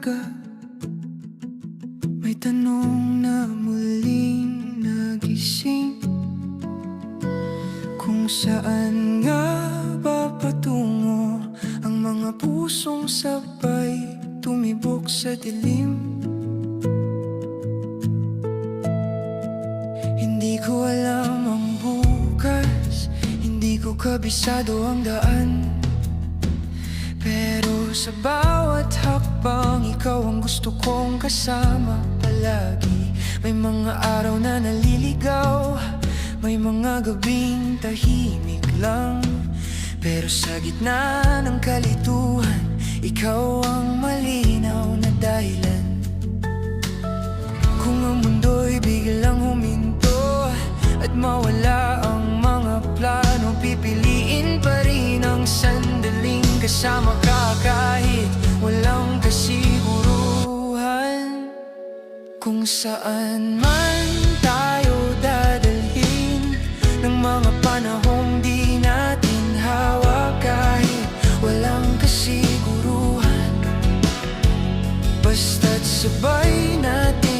umaga, may tanong na muling nagising. Kung saan nga ba patungo ang mga pusong sabay tumibok sa dilim? Hindi ko alam ang bukas, hindi ko kabisado ang daan, pero sa bawat hakbang ikaw ang gusto kong kasama palagi. May mga araw na naliligaw, may mga gabing tahimik lang, pero sa gitna ng kalituhan, ikaw ang malinaw na dahilan. Kung ang mundo'y biglang huminto at mawala ang mga plano, pipiliin pa rin ang sandaling kasama ka kahit walang kasiguruhan. Kung saan man tayo dadalhin ng mga panahong di natin hawak, kahit walang kasiguruhan, basta't sabay natin